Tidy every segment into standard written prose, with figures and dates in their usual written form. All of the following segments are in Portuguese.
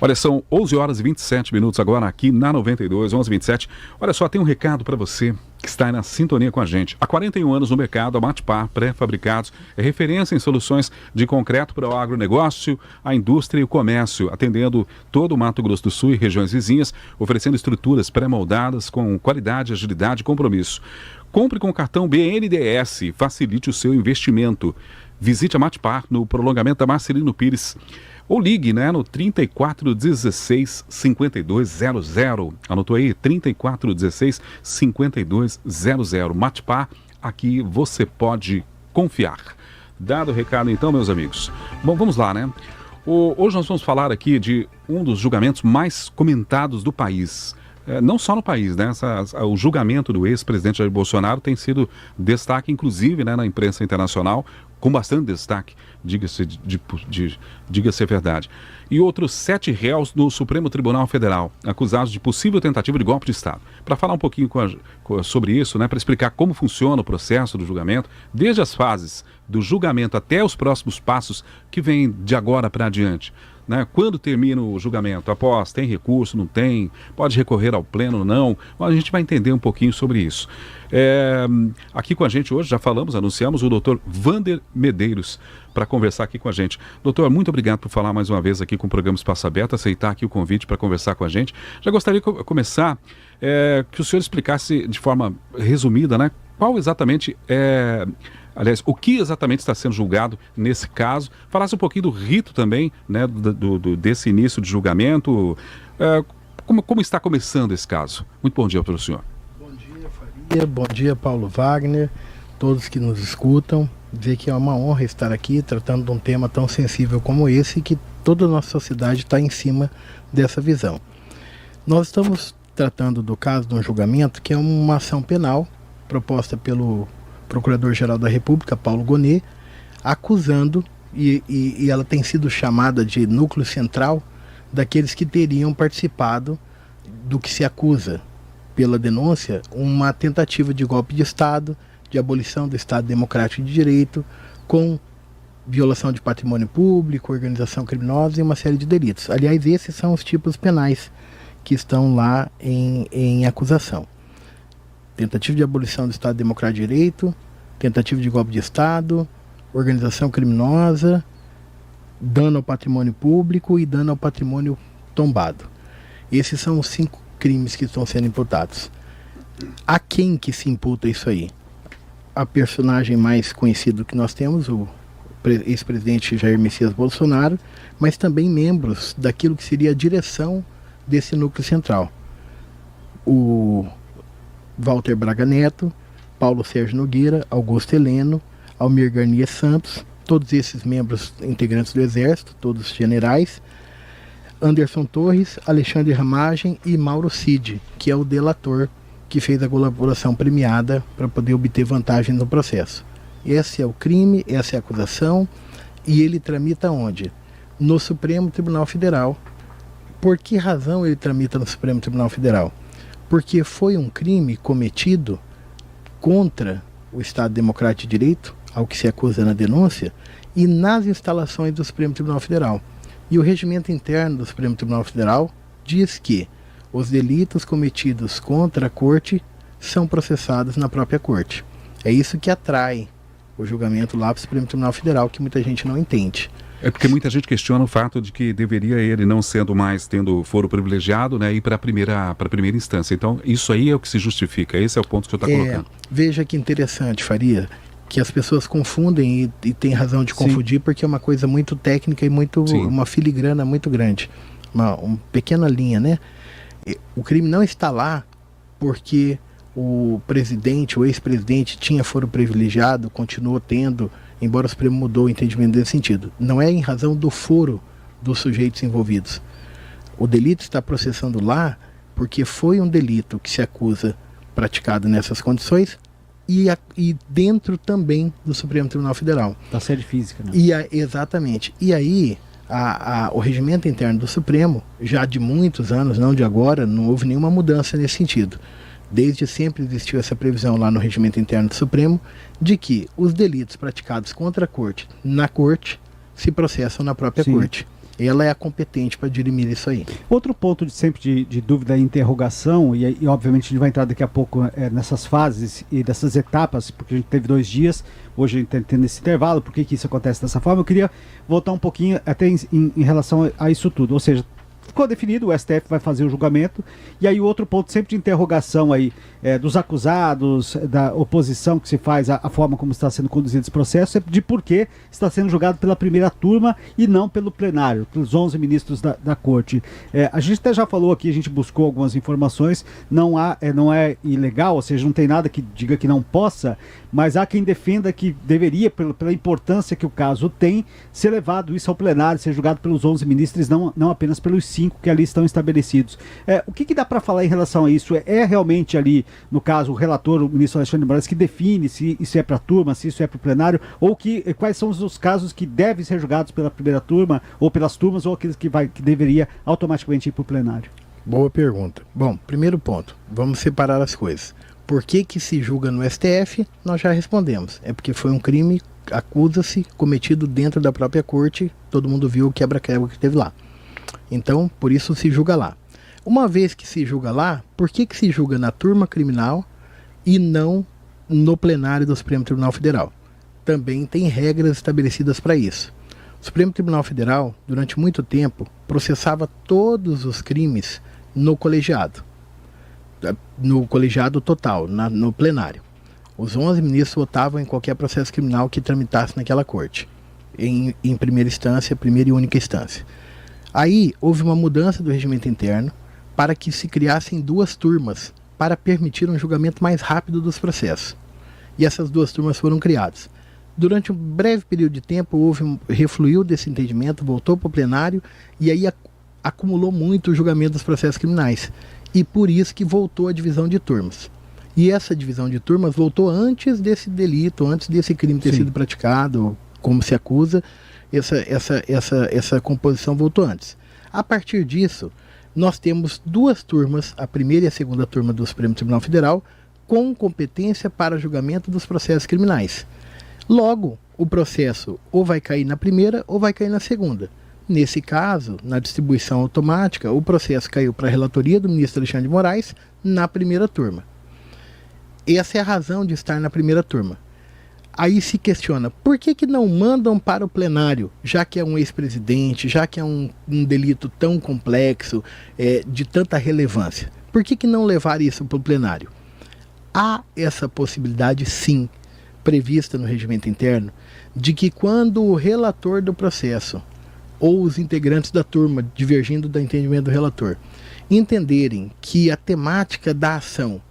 Olha, são 11 horas e 27 minutos agora aqui na 92, 11h27. Olha só, tem um recado para você que está aí na sintonia com a gente. Há 41 anos no mercado, a Matpar Pré-Fabricados é referência em soluções de concreto para o agronegócio, a indústria e o comércio, atendendo todo o Mato Grosso do Sul e regiões vizinhas, oferecendo estruturas pré-moldadas com qualidade, agilidade e compromisso. Compre com o cartão BNDES, facilite o seu investimento. Visite a Matpar no prolongamento da Marcelino Pires. Ou ligue, no 3416-5200. Anotou aí? 3416-5200. Matpar, aqui você pode confiar. Dado o recado então, meus amigos. Bom, vamos lá, Hoje nós vamos falar aqui de um dos julgamentos mais comentados do país. Não só no país, o julgamento do ex-presidente Jair Bolsonaro tem sido destaque, inclusive, na imprensa internacional, com bastante destaque, diga-se a verdade. E outros 7 réus no Supremo Tribunal Federal, acusados de possível tentativa de golpe de Estado. Para falar um pouquinho sobre isso, para explicar como funciona o processo do julgamento, desde as fases do julgamento até os próximos passos que vêm de agora para adiante. Quando termina o julgamento, após, tem recurso, não tem, pode recorrer ao pleno, não, a gente vai entender um pouquinho sobre isso. Aqui com a gente hoje, já anunciamos o doutor Wander Medeiros para conversar aqui com a gente. Doutor, muito obrigado por falar mais uma vez aqui com o programa Espaço Aberto, aceitar aqui o convite para conversar com a gente. Já gostaria de começar, que o senhor explicasse de forma resumida, qual exatamente aliás, o que exatamente está sendo julgado nesse caso? Falasse um pouquinho do rito também, desse início de julgamento. Como está começando esse caso? Muito bom dia para o senhor. Bom dia, Faria. Bom dia, Paulo Wagner. Todos que nos escutam. Dizer que é uma honra estar aqui tratando de um tema tão sensível como esse, que toda a nossa sociedade está em cima dessa visão. Nós estamos tratando do caso de um julgamento que é uma ação penal proposta pelo Procurador-Geral da República, Paulo Gonet, acusando, e ela tem sido chamada de núcleo central, daqueles que teriam participado do que se acusa pela denúncia, uma tentativa de golpe de Estado, de abolição do Estado Democrático de Direito, com violação de patrimônio público, organização criminosa e uma série de delitos. Aliás, esses são os tipos penais que estão lá em acusação. Tentativa de abolição do Estado Democrático de Direito, tentativa de golpe de Estado, organização criminosa, dano ao patrimônio público e dano ao patrimônio tombado. Esses são os 5 crimes que estão sendo imputados. A quem que se imputa isso aí? A personagem mais conhecida que nós temos, o ex-presidente Jair Messias Bolsonaro, mas também membros daquilo que seria a direção desse núcleo central. O Walter Braga Neto, Paulo Sérgio Nogueira, Augusto Heleno, Almir Garnier Santos, todos esses membros integrantes do Exército, todos generais, Anderson Torres, Alexandre Ramagem e Mauro Cid, que é o delator que fez a colaboração premiada para poder obter vantagem no processo. Esse é o crime, essa é a acusação, e ele tramita onde? No Supremo Tribunal Federal. Por que razão ele tramita no Supremo Tribunal Federal? Porque foi um crime cometido contra o Estado Democrático de Direito, ao que se acusa na denúncia, e nas instalações do Supremo Tribunal Federal. E o regimento interno do Supremo Tribunal Federal diz que os delitos cometidos contra a Corte são processados na própria Corte. É isso que atrai o julgamento lá para o Supremo Tribunal Federal, que muita gente não entende. É porque muita gente questiona o fato de que deveria ele, não sendo mais tendo foro privilegiado, ir para a primeira instância. Então, isso aí é o que se justifica. Esse é o ponto que o senhor está colocando. Veja que interessante, Faria, que as pessoas confundem e tem razão de confundir, porque é uma coisa muito técnica e uma filigrana muito grande. Uma pequena linha, O crime não está lá porque o presidente, o ex-presidente tinha foro privilegiado, continuou tendo, embora o Supremo mudou o entendimento nesse sentido. Não é em razão do foro dos sujeitos envolvidos. O delito está processando lá porque foi um delito que se acusa praticado nessas condições e dentro também do Supremo Tribunal Federal. Da sede física, né? Exatamente. E aí, o regimento interno do Supremo, já de muitos anos, não de agora, não houve nenhuma mudança nesse sentido. Desde sempre existiu essa previsão lá no regimento interno do Supremo, de que os delitos praticados contra a Corte, na Corte, se processam na própria Corte. ela é a competente para dirimir isso aí. Outro ponto de dúvida e interrogação, e obviamente a gente vai entrar daqui a pouco nessas fases e dessas etapas, porque a gente teve 2 dias, hoje a gente está tendo esse intervalo, por que isso acontece dessa forma? Eu queria voltar um pouquinho até em relação a isso tudo, ou seja, ficou definido, o STF vai fazer o julgamento, e aí outro ponto sempre de interrogação aí, dos acusados, da oposição que se faz, a forma como está sendo conduzido esse processo, é de por que está sendo julgado pela primeira turma e não pelo plenário, pelos 11 ministros da corte. A gente até já falou aqui, a gente buscou algumas informações, não é ilegal, ou seja, não tem nada que diga que não possa, mas há quem defenda que deveria, pela importância que o caso tem, ser levado isso ao plenário, ser julgado pelos 11 ministros, não apenas pelos 5 que ali estão estabelecidos. O que dá para falar em relação a isso? É realmente ali, no caso, o relator, o ministro Alexandre de Moraes, que define se isso é para a turma, se isso é para o plenário, ou quais são os casos que devem ser julgados pela primeira turma, ou pelas turmas, ou aqueles que deveria automaticamente ir para o plenário? Boa pergunta. Bom, primeiro ponto, vamos separar as coisas. Por que se julga no STF? Nós já respondemos. É porque foi um crime, acusa-se, cometido dentro da própria corte, todo mundo viu o quebra-quebra que teve lá. Então, por isso se julga lá. Uma vez que se julga lá, por que se julga na turma criminal e não no plenário do Supremo Tribunal Federal? Também tem regras estabelecidas para isso. O Supremo Tribunal Federal, durante muito tempo, processava todos os crimes no colegiado total, no plenário. Os 11 ministros votavam em qualquer processo criminal que tramitasse naquela corte, em primeira instância, primeira e única instância. Aí houve uma mudança do regimento interno para que se criassem 2 turmas para permitir um julgamento mais rápido dos processos. E essas 2 turmas foram criadas. Durante um breve período de tempo, refluiu desse entendimento, voltou para o plenário e aí acumulou muito o julgamento dos processos criminais. E por isso que voltou a divisão de turmas. E essa divisão de turmas voltou antes desse delito, antes desse crime ter sido praticado, como se acusa. Essa composição voltou antes. A partir disso, nós temos 2 turmas, a primeira e a segunda turma do Supremo Tribunal Federal, com competência para julgamento dos processos criminais. Logo, o processo ou vai cair na primeira ou vai cair na segunda. Nesse caso, na distribuição automática, o processo caiu para a relatoria do ministro Alexandre de Moraes na primeira turma. Essa é a razão de estar na primeira turma. Aí se questiona, por que não mandam para o plenário, já que é um ex-presidente, já que é um delito tão complexo, de tanta relevância? Por que não levar isso para o plenário? Há essa possibilidade, sim, prevista no regimento interno, de que quando o relator do processo ou os integrantes da turma, divergindo do entendimento do relator, entenderem que a temática da ação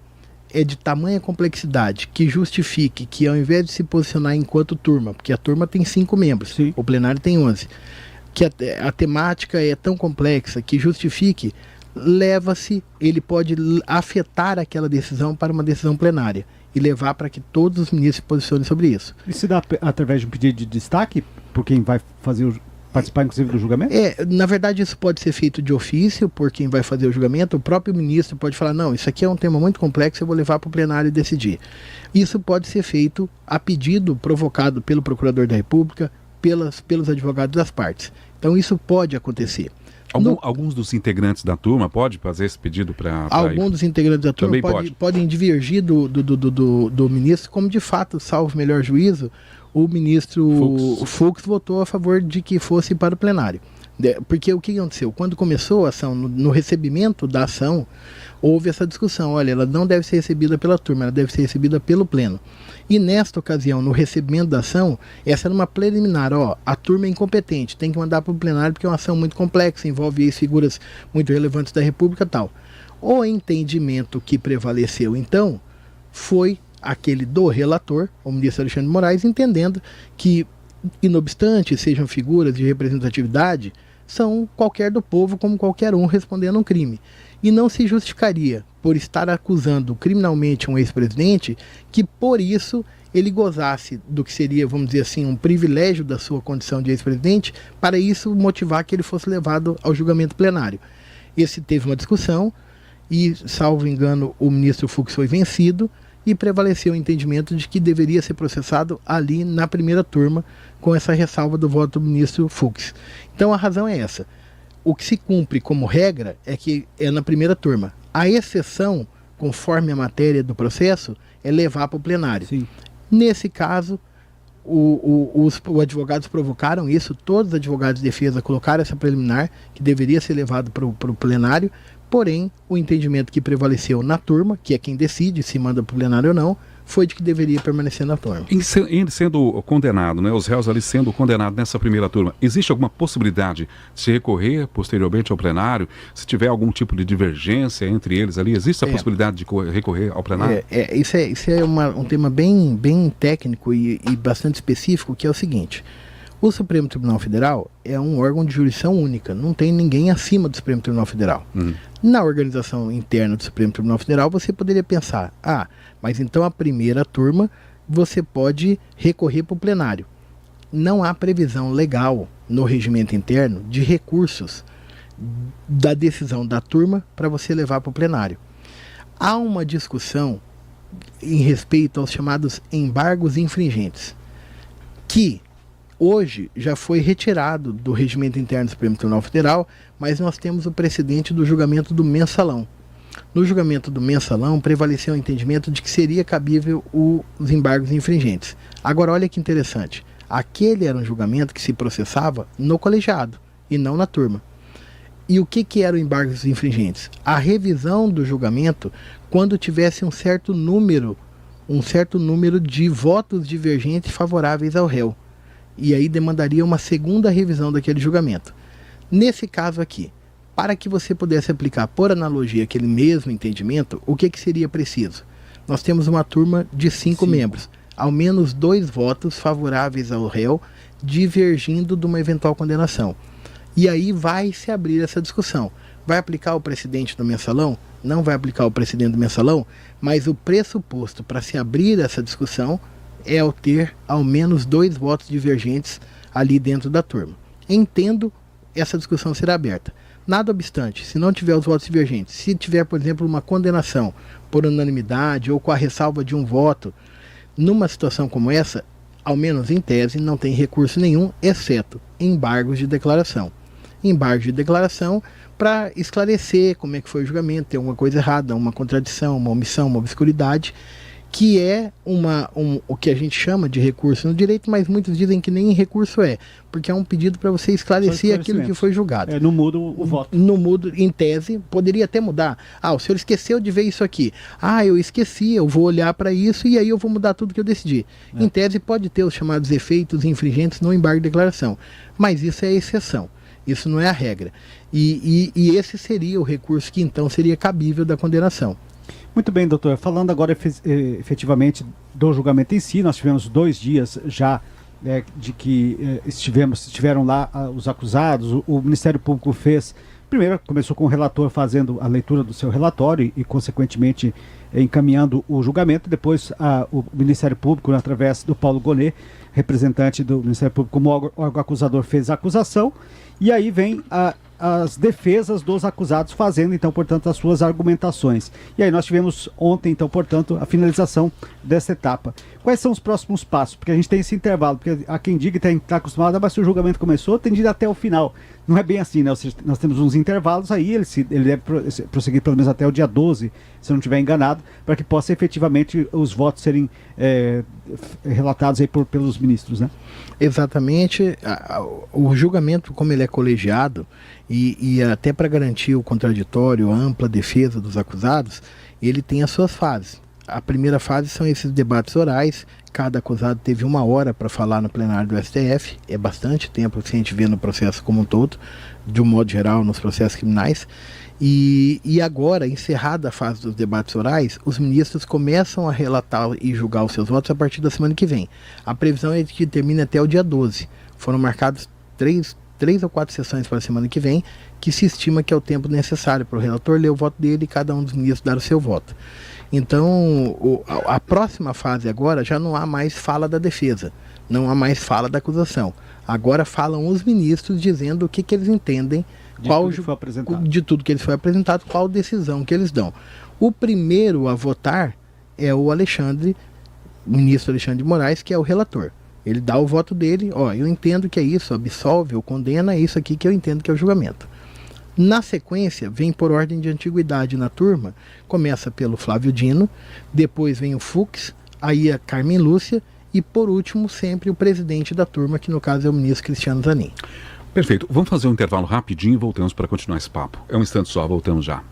é de tamanha complexidade que justifique que, ao invés de se posicionar enquanto turma, porque a turma tem 5 membros, o plenário tem 11, que a temática é tão complexa que justifique, ele pode afetar aquela decisão para uma decisão plenária e levar para que todos os ministros se posicionem sobre isso. E se dá através de um pedido de destaque por quem vai participar, inclusive, do julgamento? Na verdade, isso pode ser feito de ofício por quem vai fazer o julgamento. O próprio ministro pode falar, não, isso aqui é um tema muito complexo, eu vou levar para o plenário e decidir. Isso pode ser feito a pedido provocado pelo Procurador da República, pelos advogados das partes. Então, isso pode acontecer. Alguns dos integrantes da turma pode fazer esse pedido para... Alguns dos integrantes da turma podem divergir do ministro, como de fato, salvo melhor juízo, o ministro Fux votou a favor de que fosse para o plenário. Porque o que aconteceu? Quando começou a ação, no recebimento da ação, houve essa discussão. Olha, ela não deve ser recebida pela turma, ela deve ser recebida pelo pleno. E nesta ocasião, no recebimento da ação, essa era uma preliminar. A turma é incompetente, tem que mandar para o plenário porque é uma ação muito complexa, envolve figuras muito relevantes da República e tal. O entendimento que prevaleceu, então, foi aquele do relator, o ministro Alexandre de Moraes, entendendo que, inobstante sejam figuras de representatividade, são qualquer do povo como qualquer um respondendo a um crime. E não se justificaria, por estar acusando criminalmente um ex-presidente, que por isso ele gozasse do que seria, vamos dizer assim, um privilégio da sua condição de ex-presidente, para isso motivar que ele fosse levado ao julgamento plenário. Esse teve uma discussão e, salvo engano, o ministro Fux foi vencido, e prevaleceu o entendimento de que deveria ser processado ali na primeira turma, com essa ressalva do voto do ministro Fux. Então a razão é essa. O que se cumpre como regra é que é na primeira turma. A exceção, conforme a matéria do processo, é levar para o plenário. Sim. Nesse caso, os advogados provocaram isso, todos os advogados de defesa colocaram essa preliminar, que deveria ser levado para o plenário, porém, o entendimento que prevaleceu na turma, que é quem decide se manda para o plenário ou não, foi de que deveria permanecer na turma. Ele sendo condenado, né, os réus ali sendo condenados nessa primeira turma, existe alguma possibilidade de se recorrer posteriormente ao plenário? Se tiver algum tipo de divergência entre eles ali, existe a possibilidade de recorrer ao plenário? Isso é um tema bem técnico e bastante específico, que é o seguinte: o Supremo Tribunal Federal é um órgão de jurisdição única, não tem ninguém acima do Supremo Tribunal Federal. Na organização interna do Supremo Tribunal Federal, você poderia pensar, mas então a primeira turma você pode recorrer para o plenário. Não há previsão legal no regimento interno de recursos da decisão da turma para você levar para o plenário. Há uma discussão em respeito aos chamados embargos infringentes, que hoje já foi retirado do regimento interno do Supremo Tribunal Federal, mas nós temos o precedente do julgamento do mensalão. No julgamento do mensalão, prevaleceu o entendimento de que seria cabível os embargos infringentes. Agora, olha que interessante. Aquele era um julgamento que se processava no colegiado e não na turma. E o que eram embargos infringentes? A revisão do julgamento quando tivesse um certo número de votos divergentes favoráveis ao réu. E aí demandaria uma segunda revisão daquele julgamento. Nesse caso aqui, para que você pudesse aplicar por analogia aquele mesmo entendimento, o que seria preciso? Nós temos uma turma de 5 membros, ao menos 2 votos favoráveis ao réu, divergindo de uma eventual condenação. E aí vai se abrir essa discussão. Vai aplicar o precedente do mensalão? Não vai aplicar o precedente do mensalão, mas o pressuposto para se abrir essa discussão é ao ter ao menos 2 votos divergentes ali dentro da turma. Entendo, essa discussão será aberta. Nada obstante, se não tiver os votos divergentes, se tiver, por exemplo, uma condenação por unanimidade ou com a ressalva de um voto, numa situação como essa, ao menos em tese, não tem recurso nenhum, exceto embargos de declaração. Embargos de declaração para esclarecer como é que foi o julgamento, tem alguma coisa errada, uma contradição, uma omissão, uma obscuridade, que é o que a gente chama de recurso no direito, mas muitos dizem que nem recurso é, porque é um pedido para você esclarecer aquilo que foi julgado. Não muda o voto. Não muda, em tese, poderia até mudar. O senhor esqueceu de ver isso aqui. Eu esqueci, eu vou olhar para isso e aí eu vou mudar tudo que eu decidi. Em tese, pode ter os chamados efeitos infringentes no embargo de declaração, mas isso é a exceção. Isso não é a regra. E esse seria o recurso que então seria cabível da condenação. Muito bem, doutor. Falando agora efetivamente do julgamento em si, nós tivemos 2 dias já de que estiveram lá os acusados. O Ministério Público primeiro começou com o relator fazendo a leitura do seu relatório e consequentemente encaminhando o julgamento. Depois o Ministério Público, através do Paulo Gonet, representante do Ministério Público como órgão acusador, fez a acusação. E aí vem as defesas dos acusados fazendo, então, portanto, as suas argumentações. E aí nós tivemos ontem, então, portanto, a finalização dessa etapa. Quais são os próximos passos? Porque a gente tem esse intervalo, porque há quem diga que está acostumado, mas se o julgamento começou, tem de ir até o final. Não é bem assim, né? Ou seja, nós temos uns intervalos aí, ele deve prosseguir pelo menos até o dia 12, se eu não estiver enganado, para que possa efetivamente os votos serem relatados aí pelos ministros, né? Exatamente. O julgamento, como ele é colegiado, e até para garantir o contraditório, a ampla defesa dos acusados, ele tem as suas fases. A primeira fase são esses debates orais. Cada acusado teve 1 hora para falar no plenário do STF. É bastante tempo que a gente vê no processo como um todo, de um modo geral, nos processos criminais. E agora, encerrada a fase dos debates orais, os ministros começam a relatar e julgar os seus votos a partir da semana que vem. A previsão é de que termine até o dia 12. Foram marcados 3 ou 4 sessões para a semana que vem, que se estima que é o tempo necessário para o relator ler o voto dele e cada um dos ministros dar o seu voto. Então, a próxima fase agora já não há mais fala da defesa, não há mais fala da acusação. Agora falam os ministros dizendo o que eles entendem de tudo que eles foi apresentado, qual decisão que eles dão. O primeiro a votar é o ministro Alexandre de Moraes, que é o relator. Ele dá o voto dele, eu entendo que é isso, absolve ou condena, é isso aqui que eu entendo que é o julgamento. Na sequência, vem por ordem de antiguidade na turma, começa pelo Flávio Dino, depois vem o Fux, aí a Carmen Lúcia e por último sempre o presidente da turma, que no caso é o ministro Cristiano Zanin. Perfeito. Vamos fazer um intervalo rapidinho e voltamos para continuar esse papo. É um instante só, voltamos já.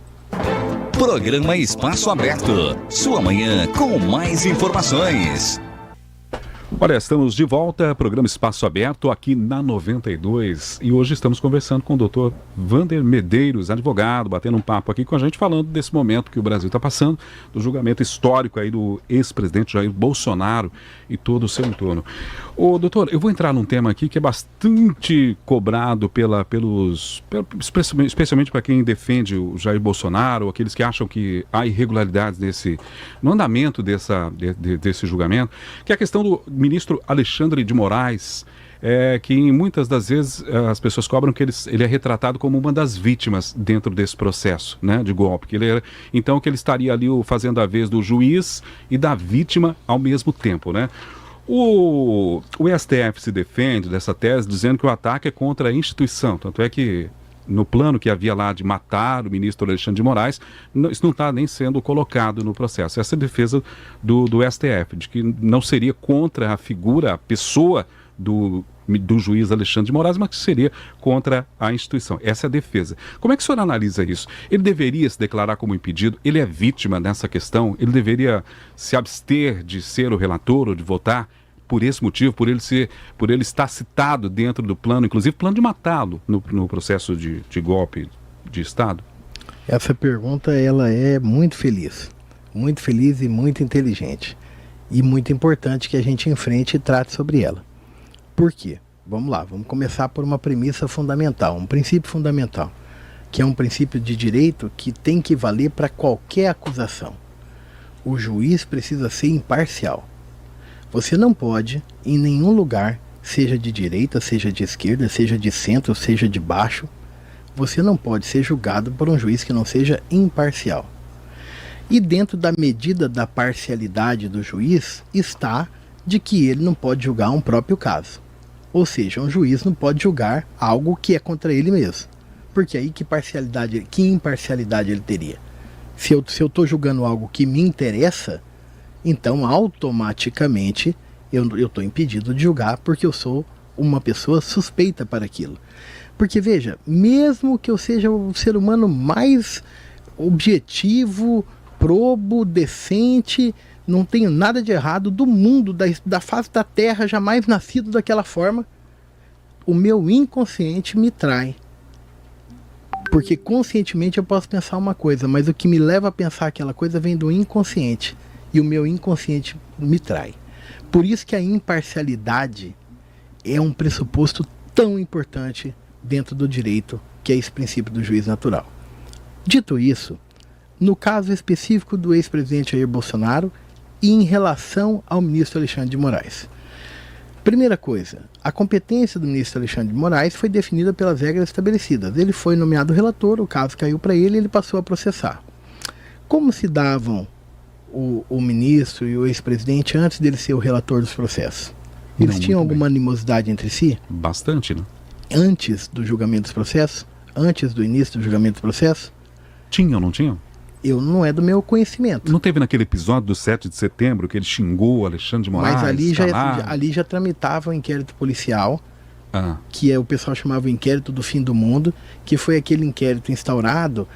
Programa Espaço Aberto. Sua manhã com mais informações. Olha, estamos de volta, programa Espaço Aberto aqui na 92 e hoje estamos conversando com o Dr. Wander Medeiros, advogado, batendo um papo aqui com a gente, falando desse momento que o Brasil está passando, do julgamento histórico aí do ex-presidente Jair Bolsonaro e todo o seu entorno. Ô, doutor, eu vou entrar num tema aqui que é bastante cobrado especialmente para quem defende o Jair Bolsonaro, aqueles que acham que há irregularidades no andamento desse julgamento, que é a questão do ministro Alexandre de Moraes, que muitas das vezes as pessoas cobram que ele é retratado como uma das vítimas dentro desse processo, né, de golpe. Então que ele estaria ali fazendo a vez do juiz e da vítima ao mesmo tempo, né? O STF se defende dessa tese dizendo que o ataque é contra a instituição, tanto é que no plano que havia lá de matar o ministro Alexandre de Moraes, isso não está nem sendo colocado no processo. Essa é a defesa do STF, de que não seria contra a figura, a pessoa do juiz Alexandre de Moraes, mas que seria contra a instituição. Essa é a defesa. Como é que o senhor analisa isso? Ele deveria se declarar como impedido? Ele é vítima nessa questão? Ele deveria se abster de ser o relator ou de votar por esse motivo, por ele estar citado dentro do plano, inclusive plano de matá-lo no processo de golpe de Estado? Essa pergunta ela é muito feliz e muito inteligente e muito importante que a gente enfrente e trate sobre ela. Por quê? Vamos lá, vamos começar por uma premissa fundamental, um princípio fundamental, que é um princípio de direito que tem que valer para qualquer acusação. O juiz precisa ser imparcial. Você não pode, em nenhum lugar, seja de direita, seja de esquerda, seja de centro, seja de baixo, você não pode ser julgado por um juiz que não seja imparcial. E dentro da medida da parcialidade do juiz está de que ele não pode julgar um próprio caso. Ou seja, um juiz não pode julgar algo que é contra ele mesmo. Porque aí que imparcialidade ele teria? Se eu estou julgando algo que me interessa, então automaticamente eu estou impedido de julgar porque eu sou uma pessoa suspeita para aquilo. Porque veja, mesmo que eu seja o ser humano mais objetivo, probo, decente, não tenho nada de errado do mundo, da face da terra, jamais nascido daquela forma, o meu inconsciente me trai. Porque conscientemente eu posso pensar uma coisa, mas o que me leva a pensar aquela coisa vem do inconsciente. E o meu inconsciente me trai. Por isso que a imparcialidade é um pressuposto tão importante dentro do direito, que é esse princípio do juiz natural. Dito isso, no caso específico do ex-presidente Jair Bolsonaro e em relação ao ministro Alexandre de Moraes. Primeira coisa, a competência do ministro Alexandre de Moraes foi definida pelas regras estabelecidas. Ele foi nomeado relator, o caso caiu para ele e ele passou a processar. Como se davam o ministro e o ex-presidente antes dele ser o relator dos processos? Eles tinham alguma animosidade entre si? Bastante, né? Antes do julgamento dos processos? Antes do início do julgamento dos processos? Tinham, não tinham? Não é do meu conhecimento. Não teve naquele episódio do 7 de setembro que ele xingou o Alexandre de Moraes? Mas ali já tramitava o inquérito policial, que o pessoal chamava o inquérito do fim do mundo, que foi aquele inquérito instaurado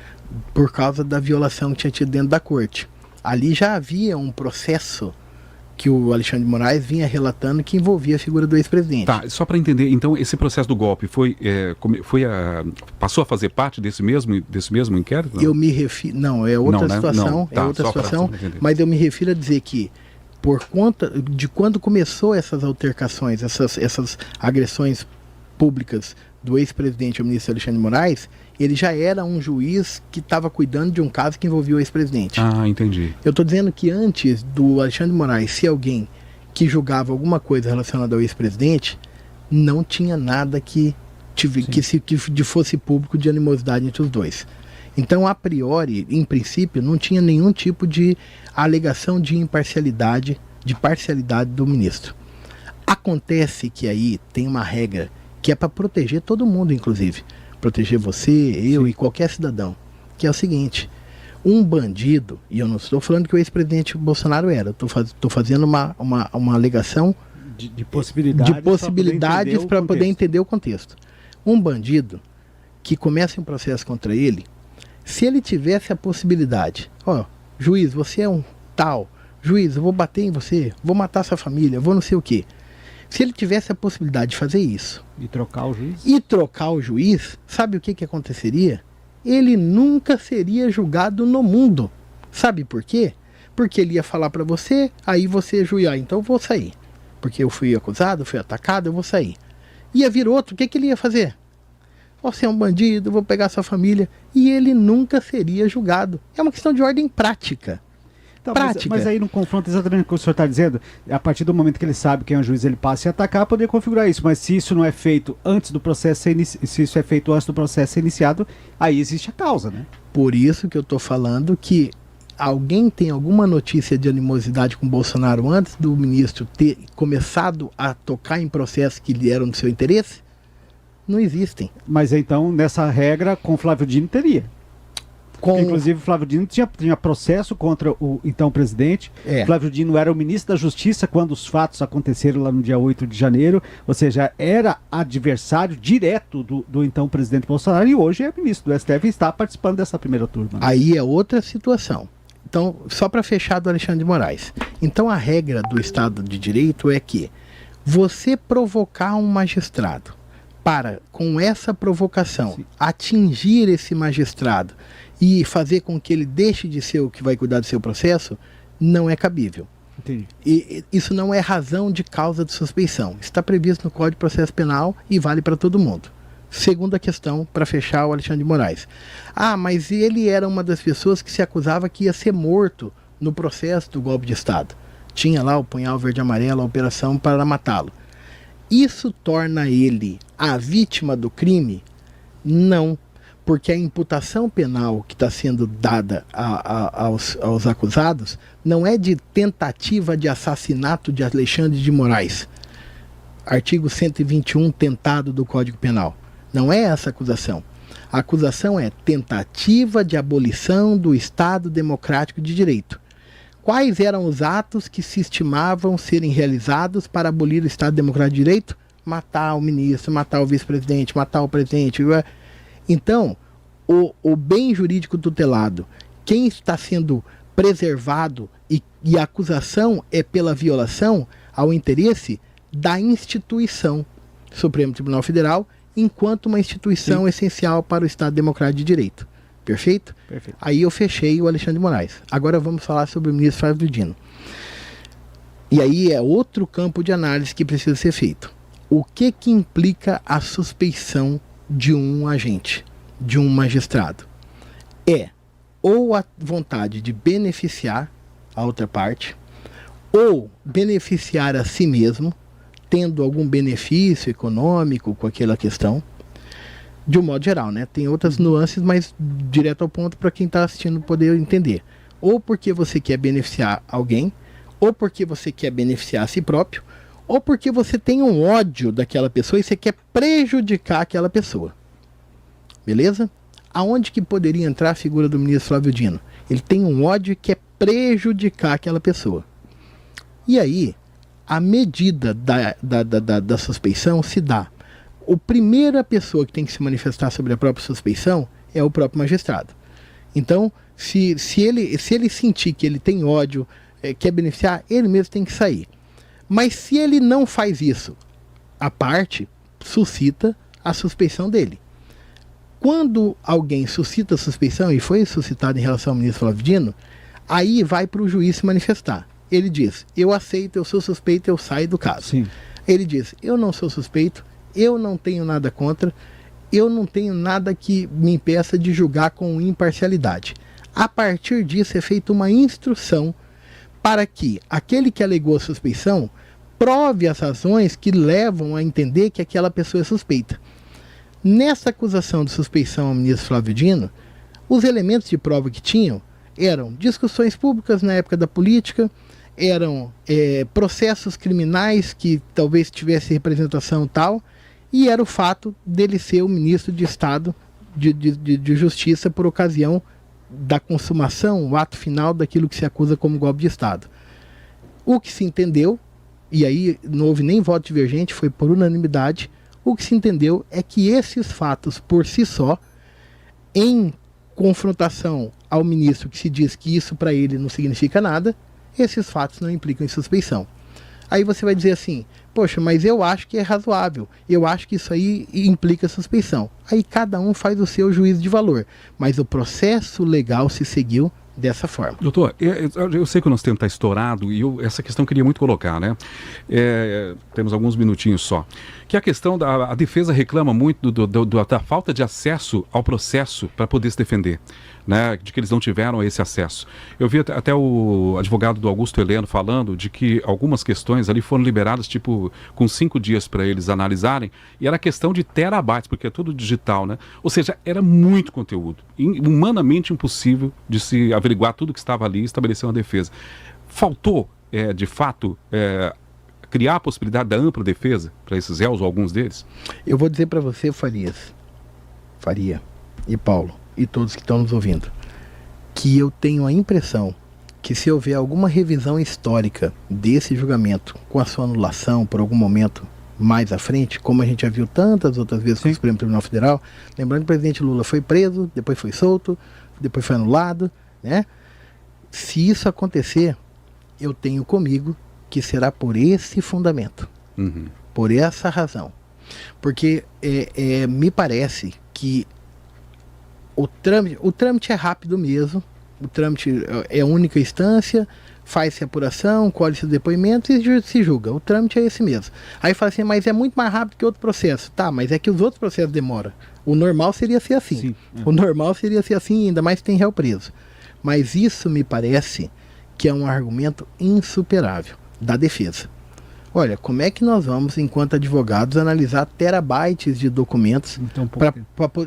por causa da violação que tinha tido dentro da corte. Ali já havia um processo que o Alexandre de Moraes vinha relatando que envolvia a figura do ex-presidente. Tá, só para entender, então esse processo do golpe passou a fazer parte desse mesmo inquérito? Não? Eu me refiro... Não, é outra situação, Tá, é outra situação, mas eu me refiro a dizer que por conta de quando começou essas altercações, essas agressões públicas do ex-presidente, o ministro Alexandre de Moraes, ele já era um juiz que estava cuidando de um caso que envolvia o ex-presidente. Ah, entendi. Eu estou dizendo que antes do Alexandre de Moraes ser alguém que julgava alguma coisa relacionada ao ex-presidente, não tinha nada que fosse público de animosidade entre os dois. Então, a priori, em princípio, não tinha nenhum tipo de alegação de imparcialidade, de parcialidade do ministro. Acontece que aí tem uma regra que é para proteger todo mundo, inclusive. Proteger você, eu e qualquer cidadão. Que é o seguinte: um bandido, e eu não estou falando que o ex-presidente Bolsonaro era, estou fazendo uma alegação de possibilidades para poder entender o contexto. Um bandido que começa um processo contra ele, se ele tivesse a possibilidade, juiz, você é um tal, juiz, eu vou bater em você, vou matar sua família, vou não sei o quê. Se ele tivesse a possibilidade de fazer isso e trocar o juiz, sabe o que aconteceria? Ele nunca seria julgado no mundo. Sabe por quê? Porque ele ia falar para você, aí você ia então eu vou sair. Porque eu fui acusado, fui atacado, eu vou sair. Ia vir outro, o que ele ia fazer? Você é um bandido, vou pegar sua família. E ele nunca seria julgado. É uma questão de ordem prática. Então, mas aí não confronta exatamente o que o senhor está dizendo. A partir do momento que ele sabe quem é o juiz, ele passa a atacar, poder configurar isso. Mas se isso não é feito antes do processo se isso é feito antes do processo ser iniciado, aí existe a causa, né? Por isso que eu estou falando que alguém tem alguma notícia de animosidade com Bolsonaro antes do ministro ter começado a tocar em processos que lhe eram do seu interesse? Não existem. Mas então, nessa regra, com Flávio Dino teria. Inclusive, Flávio Dino tinha processo contra o então presidente. Flávio Dino era o ministro da Justiça quando os fatos aconteceram lá no dia 8 de janeiro. Ou seja, era adversário direto do então presidente Bolsonaro e hoje é ministro do STF e está participando dessa primeira turma. Aí é outra situação. Então, só para fechar do Alexandre de Moraes. Então, a regra do Estado de Direito é que você provocar um magistrado para, com essa provocação, atingir esse magistrado e fazer com que ele deixe de ser o que vai cuidar do seu processo, não é cabível. Entendi. E isso não é razão de causa de suspeição. Está previsto no Código de Processo Penal e vale para todo mundo. Segunda questão, para fechar, o Alexandre de Moraes. Mas ele era uma das pessoas que se acusava que ia ser morto no processo do golpe de Estado. Tinha lá o punhal verde e amarelo, a operação para matá-lo. Isso torna ele a vítima do crime? Não. Porque a imputação penal que está sendo dada aos acusados não é de tentativa de assassinato de Alexandre de Moraes. Artigo 121, tentado do Código Penal. Não é essa a acusação. A acusação é tentativa de abolição do Estado Democrático de Direito. Quais eram os atos que se estimavam serem realizados para abolir o Estado Democrático de Direito? Matar o ministro, matar o vice-presidente, matar o presidente. Então, o bem jurídico tutelado, quem está sendo preservado e a acusação é pela violação ao interesse da instituição Supremo Tribunal Federal, enquanto uma instituição essencial para o Estado Democrático de Direito. Perfeito? Perfeito. Aí eu fechei o Alexandre de Moraes. Agora vamos falar sobre o ministro Flávio Dino. E aí é outro campo de análise que precisa ser feito. O que implica a suspeição de um agente, de um magistrado? É ou a vontade de beneficiar a outra parte, ou beneficiar a si mesmo, tendo algum benefício econômico com aquela questão, de um modo geral, né? Tem outras nuances, mas direto ao ponto para quem está assistindo poder entender. Ou porque você quer beneficiar alguém, ou porque você quer beneficiar a si próprio, ou porque você tem um ódio daquela pessoa e você quer prejudicar aquela pessoa. Beleza? Aonde que poderia entrar a figura do ministro Flávio Dino? Ele tem um ódio e quer prejudicar aquela pessoa. E aí, a medida da suspeição se dá. A primeira pessoa que tem que se manifestar sobre a própria suspeição é o próprio magistrado. Então, se ele sentir que ele tem ódio, quer beneficiar, ele mesmo tem que sair. Mas se ele não faz isso, a parte suscita a suspeição dele. Quando alguém suscita a suspeição, e foi suscitado em relação ao ministro Flávio Dino, aí vai para o juiz se manifestar. Ele diz, eu aceito, eu sou suspeito, eu saio do caso. Sim. Ele diz, eu não sou suspeito, eu não tenho nada contra, eu não tenho nada que me impeça de julgar com imparcialidade. A partir disso é feita uma instrução para que aquele que alegou a suspeição prove as razões que levam a entender que aquela pessoa é suspeita. Nessa acusação de suspeição ao ministro Flávio Dino, Os elementos de prova que tinham eram discussões públicas na época da política, eram processos criminais que talvez tivesse representação tal, e era o fato dele ser o ministro de Estado de Justiça por ocasião da consumação, o ato final daquilo que se acusa como golpe de Estado. O que se entendeu, e aí não houve nem voto divergente, foi por unanimidade, o que se entendeu é que esses fatos por si só, em confrontação ao ministro que se diz que isso para ele não significa nada, esses fatos não implicam em suspeição. Aí você vai dizer assim, poxa, mas eu acho que é razoável, eu acho que isso aí implica suspeição. Aí cada um faz o seu juízo de valor, mas o processo legal se seguiu dessa forma. Doutor, eu sei que o nosso tempo está estourado e essa questão eu queria muito colocar, né? Temos alguns minutinhos só. Que a questão a defesa reclama muito da falta de acesso ao processo para poder se defender, né? De que eles não tiveram esse acesso. Eu vi até o advogado do Augusto Heleno falando de que algumas questões ali foram liberadas, tipo, com 5 dias para eles analisarem, e era questão de terabytes, porque é tudo digital, né? Ou seja, era muito conteúdo, humanamente impossível de se averiguar tudo que estava ali e estabelecer uma defesa. Faltou, de fato, criar a possibilidade da ampla defesa para esses réus ou alguns deles? Eu vou dizer para você, Faria e Paulo, e todos que estão nos ouvindo, que eu tenho a impressão que se houver alguma revisão histórica desse julgamento, com a sua anulação por algum momento mais à frente, como a gente já viu tantas outras vezes com o Supremo Tribunal Federal, lembrando que o presidente Lula foi preso, depois foi solto, depois foi anulado, né? Se isso acontecer, eu tenho comigo que será por esse fundamento, por essa razão, porque me parece que o trâmite é rápido mesmo, o trâmite é a única instância, faz-se apuração, colhe-se os depoimentos e se julga. O trâmite é esse mesmo. Aí fala assim, mas é muito mais rápido que outro processo. Tá, mas é que os outros processos demoram. O normal seria ser assim. Sim, O normal seria ser assim, ainda mais que tem réu preso. Mas isso me parece que é um argumento insuperável da defesa. Olha, como é que nós vamos, enquanto advogados, analisar terabytes de documentos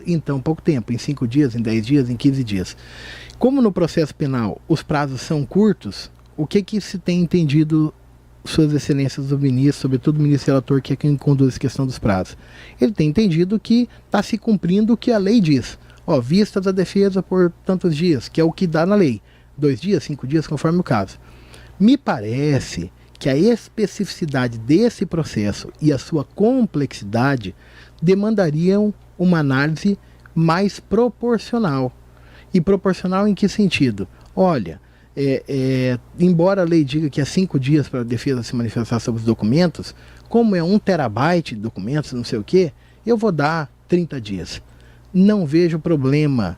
em tão pouco tempo, em 5 dias, em 10 dias, em 15 dias? Como no processo penal os prazos são curtos, o que se tem entendido suas excelências do ministro, sobretudo o ministro relator, que é quem conduz a questão dos prazos? Ele tem entendido que está se cumprindo o que a lei diz. Vistas a defesa por tantos dias, que é o que dá na lei. 2 dias, 5 dias, conforme o caso. Me parece que a especificidade desse processo e a sua complexidade demandariam uma análise mais proporcional. E proporcional em que sentido? Olha, embora a lei diga que é 5 dias para a defesa se manifestar sobre os documentos, como é 1 terabyte de documentos, não sei o que, eu vou dar 30 dias. Não vejo problema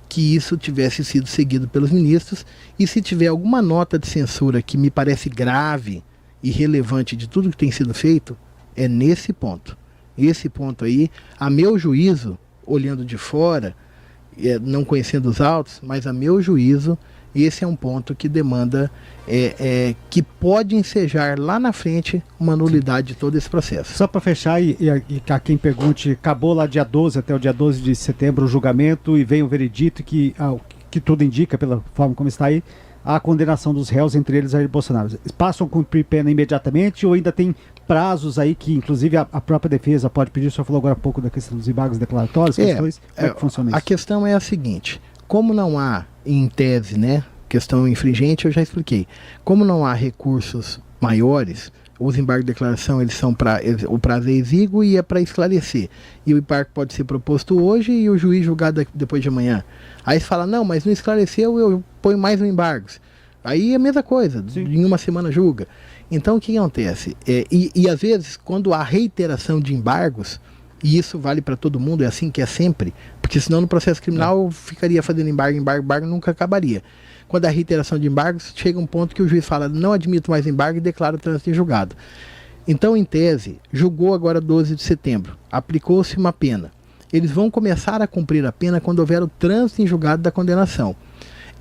que isso tivesse sido seguido pelos ministros, e se tiver alguma nota de censura que me parece grave e relevante de tudo que tem sido feito, é nesse ponto. Esse ponto aí, a meu juízo, olhando de fora, não conhecendo os autos, mas a meu juízo, esse é um ponto que demanda, que pode ensejar lá na frente uma nulidade de todo esse processo. Só para fechar, e a quem pergunte, acabou lá dia 12, até o dia 12 de setembro o julgamento e vem o veredito que tudo indica, pela forma como está aí, a condenação dos réus, entre eles Jair Bolsonaro. Passam a cumprir pena imediatamente ou ainda tem prazos aí que, inclusive, a própria defesa pode pedir? O senhor falou agora há pouco da questão dos embargos declaratórios, questões, como é que funciona isso? A questão é a seguinte, como não há, em tese, né, questão infringente, eu já expliquei, como não há recursos maiores, os embargos de declaração, eles são o prazo é exíguo e é para esclarecer. E o embargo pode ser proposto hoje e o juiz julgar depois de amanhã. Aí você fala, não, mas não esclareceu, eu ponho mais um embargo. Aí é a mesma coisa, em uma semana julga. Então o que acontece? E às vezes, quando há reiteração de embargos, e isso vale para todo mundo, é assim que é sempre, porque senão no processo criminal ficaria fazendo embargo, nunca acabaria. Quando há reiteração de embargos, chega um ponto que o juiz fala, não admito mais embargo e declara o trânsito em julgado. Então, em tese, julgou agora 12 de setembro, aplicou-se uma pena. Eles vão começar a cumprir a pena quando houver o trânsito em julgado da condenação.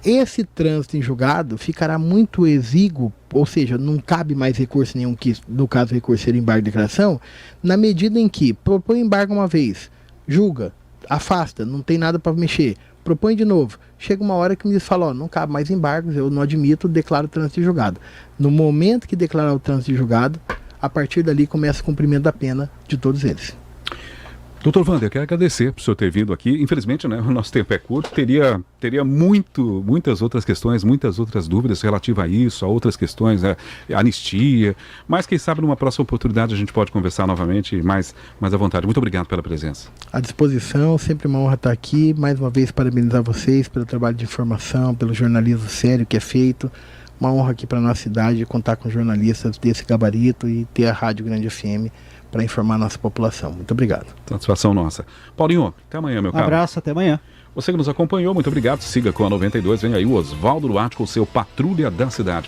Esse trânsito em julgado ficará muito exíguo, ou seja, não cabe mais recurso nenhum, que no caso recurso seria embargo de declaração, na medida em que propõe embargo uma vez, julga, afasta, não tem nada para mexer, propõe de novo. Chega uma hora que o ministro fala, ó, não cabe mais embargos, eu não admito, declaro o trânsito de julgado. No momento que declarar o trânsito de julgado, a partir dali começa o cumprimento da pena de todos eles. Doutor Wander, eu quero agradecer por o senhor ter vindo aqui. Infelizmente, né, o nosso tempo é curto. Teria muitas outras questões, muitas outras dúvidas relativas a isso, a outras questões, anistia. Mas quem sabe numa próxima oportunidade a gente pode conversar novamente mais à vontade. Muito obrigado pela presença. À disposição, sempre uma honra estar aqui. Mais uma vez, parabenizar vocês pelo trabalho de informação, pelo jornalismo sério que é feito. Uma honra aqui para a nossa cidade contar com jornalistas desse gabarito e ter a Rádio Grande FM para informar a nossa população. Muito obrigado. Satisfação nossa. Paulinho, até amanhã, meu caro. Abraço, até amanhã. Você que nos acompanhou, muito obrigado. Siga com a 92. Vem aí o Oswaldo Duarte com o seu Patrulha da Cidade.